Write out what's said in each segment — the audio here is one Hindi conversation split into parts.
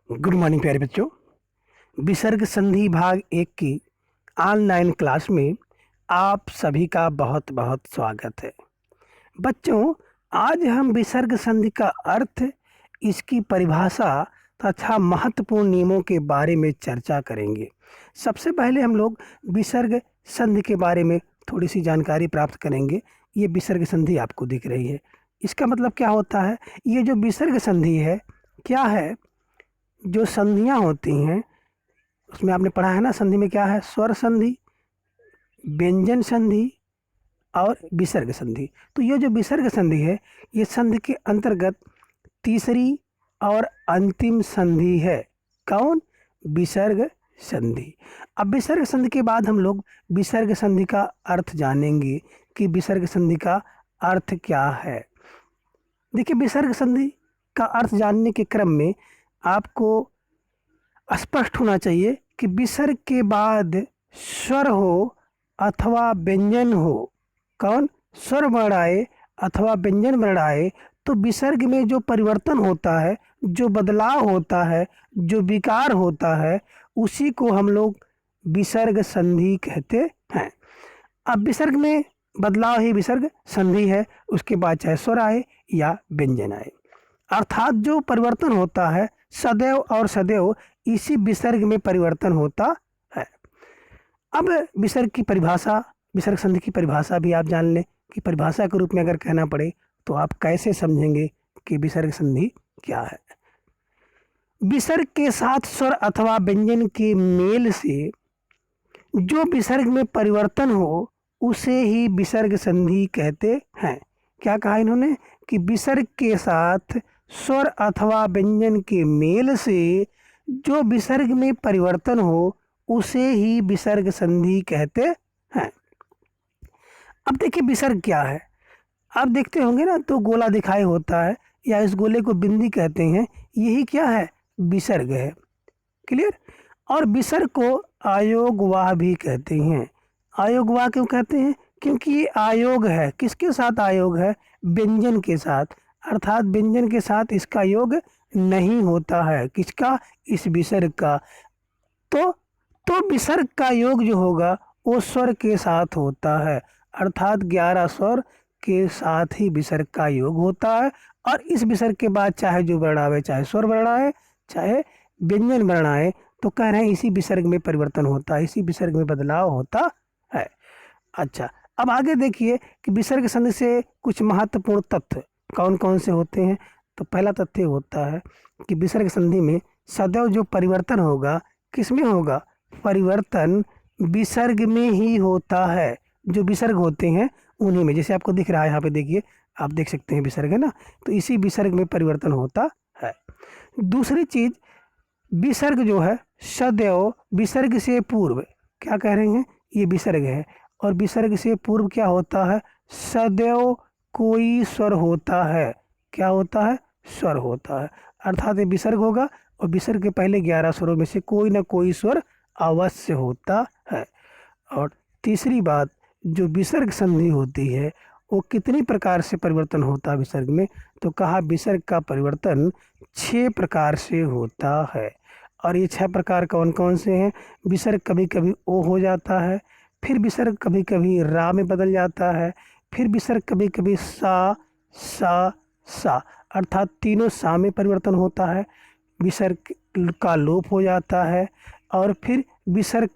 गुड मॉर्निंग प्यारे बच्चों। विसर्ग संधि भाग 1 की ऑनलाइन क्लास में आप सभी का बहुत बहुत स्वागत है। बच्चों, आज हम विसर्ग संधि का अर्थ, इसकी परिभाषा तथा महत्वपूर्ण नियमों के बारे में चर्चा करेंगे। सबसे पहले हम लोग विसर्ग संधि के बारे में थोड़ी सी जानकारी प्राप्त करेंगे। ये विसर्ग संधि आपको दिख रही है, इसका मतलब क्या होता है? ये जो विसर्ग संधि है क्या है? जो संधियाँ होती हैं उसमें आपने पढ़ा है ना, संधि में क्या है? स्वर संधि, व्यंजन संधि और विसर्ग संधि। तो ये जो विसर्ग संधि है, ये संधि के अंतर्गत तीसरी और अंतिम संधि है। कौन? विसर्ग संधि। अब विसर्ग संधि के बाद हम लोग विसर्ग संधि का अर्थ जानेंगे कि विसर्ग संधि का अर्थ क्या है। देखिए, विसर्ग संधि का अर्थ जानने के क्रम में आपको स्पष्ट होना चाहिए कि विसर्ग के बाद स्वर हो अथवा व्यंजन हो, कौन? स्वर वर्ण आए अथवा व्यंजन वर्ण आए, तो विसर्ग में जो परिवर्तन होता है, जो बदलाव होता है, जो विकार होता है, उसी को हम लोग विसर्ग संधि कहते हैं। अब विसर्ग में बदलाव ही विसर्ग संधि है, उसके बाद चाहे स्वर आए या व्यंजन आए, अर्थात जो परिवर्तन होता है सदैव और सदैव इसी विसर्ग में परिवर्तन होता है। अब विसर्ग की परिभाषा, विसर्ग संधि की परिभाषा भी आप जान लें कि परिभाषा के रूप में अगर कहना पड़े तो आप कैसे समझेंगे कि विसर्ग संधि क्या है। विसर्ग के साथ स्वर अथवा व्यंजन के मेल से जो विसर्ग में परिवर्तन हो उसे ही विसर्ग संधि कहते हैं। क्या कहा इन्होंने? कि विसर्ग के साथ स्वर अथवा व्यंजन के मेल से जो विसर्ग में परिवर्तन हो उसे ही विसर्ग संधि कहते हैं। अब देखिए, विसर्ग क्या है? आप देखते होंगे ना, तो गोला दिखाई होता है या इस गोले को बिंदी कहते हैं, यही क्या है? विसर्ग है। क्लियर? और विसर्ग को आयोगवाह भी कहते हैं। आयोगवाह क्यों कहते हैं? क्योंकि ये आयोग है। किसके साथ आयोग है? व्यंजन के साथ, अर्थात व्यंजन के साथ इसका योग नहीं होता है। किसका? इस विसर्ग का। तो विसर्ग का योग जो होगा वो स्वर के साथ होता है, अर्थात 11 स्वर के साथ ही विसर्ग का योग होता है। और इस विसर्ग के बाद चाहे जो वर्ण आए, चाहे स्वर वर्ण आए, चाहे व्यंजन वर्ण आए, तो कह रहे हैं इसी विसर्ग में परिवर्तन होता है, इसी विसर्ग में बदलाव होता है। अच्छा, अब आगे देखिए कि विसर्ग संधि से कुछ महत्वपूर्ण तथ्य कौन कौन से होते हैं। तो पहला तथ्य होता है कि विसर्ग संधि में सदैव जो परिवर्तन होगा, किसमें होगा? परिवर्तन विसर्ग में ही होता है। जो विसर्ग होते हैं उन्हीं में, जैसे आपको दिख रहा है यहाँ पे, देखिए आप देख सकते हैं विसर्ग है ना, तो इसी विसर्ग में परिवर्तन होता है। दूसरी चीज, विसर्ग जो है सदैव विसर्ग से पूर्व, क्या कह रहे हैं? ये विसर्ग है और विसर्ग से पूर्व क्या होता है? सदैव कोई स्वर होता है। क्या होता है? स्वर होता है। अर्थात ये विसर्ग होगा और विसर्ग के पहले 11 स्वरों में से कोई ना कोई स्वर अवश्य होता है। और तीसरी बात, जो विसर्ग संधि होती है वो कितनी प्रकार से परिवर्तन होता है विसर्ग में? तो कहा विसर्ग का परिवर्तन 6 प्रकार से होता है। और ये 6 प्रकार कौन कौन से हैं? विसर्ग कभी कभी ओ हो जाता है, फिर विसर्ग कभी कभी रा में बदल जाता है, फिर विसर्ग कभी कभी सा सा सा, अर्थात तीनों सा में परिवर्तन होता है। विसर्ग का लोप हो जाता है और फिर विसर्ग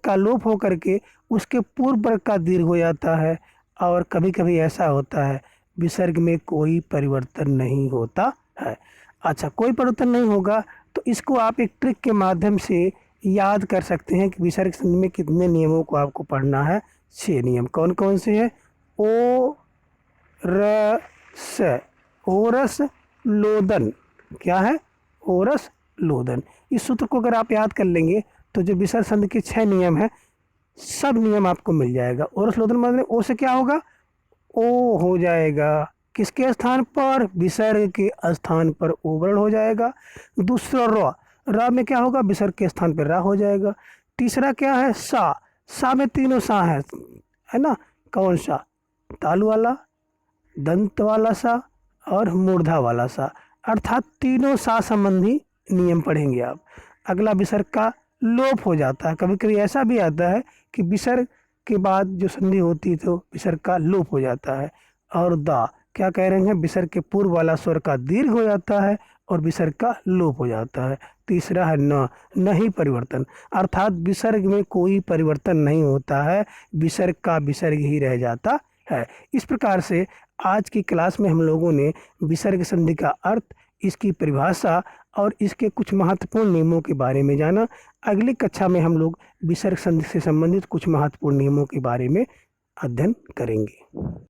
का लोप हो करके उसके पूर्व वर्ग का दीर्घ हो जाता है। और कभी कभी ऐसा होता है विसर्ग में कोई परिवर्तन नहीं होता है। अच्छा, कोई परिवर्तन नहीं होगा तो इसको आप एक ट्रिक के माध्यम से याद कर सकते हैं कि विसर्ग संधि में कितने नियमों को आपको पढ़ना है। 6 नियम कौन कौन से हैं? ओ रस, ओरस लोदन। क्या है? ओरस लोदन। इस सूत्र को अगर आप याद कर लेंगे तो जो विसर्ग संधि के 6 नियम हैं, सब नियम आपको मिल जाएगा। ओरस लोदन मतलब ओ से क्या होगा? ओ हो जाएगा। किसके स्थान पर? विसर्ग के स्थान पर ओ वर्ण हो जाएगा। दूसरा र, रा में क्या होगा? विसर्ग के स्थान पर रा हो जाएगा। तीसरा क्या है? सा, सा में तीनों सा है ना? कौन सा? तालु वाला, दंत वाला सा और मूर्धा वाला सा, अर्थात तीनों सा संबंधी नियम पढ़ेंगे आप। अगला विसर्ग का लोप हो जाता है। कभी कभी ऐसा भी आता है कि विसर्ग के बाद जो संधि होती है तो विसर्ग का लोप हो जाता है। और दा क्या कह रहे हैं, विसर्ग के पूर्व वाला स्वर का दीर्घ हो जाता है और विसर्ग का लोप हो जाता है। तीसरा है न, नहीं परिवर्तन, अर्थात विसर्ग में कोई परिवर्तन नहीं होता है, विसर्ग का विसर्ग ही रह जाता है। इस प्रकार से आज की क्लास में हम लोगों ने विसर्ग संधि का अर्थ, इसकी परिभाषा और इसके कुछ महत्वपूर्ण नियमों के बारे में जाना। अगली कक्षा में हम लोग विसर्ग संधि से संबंधित कुछ महत्वपूर्ण नियमों के बारे में अध्ययन करेंगे।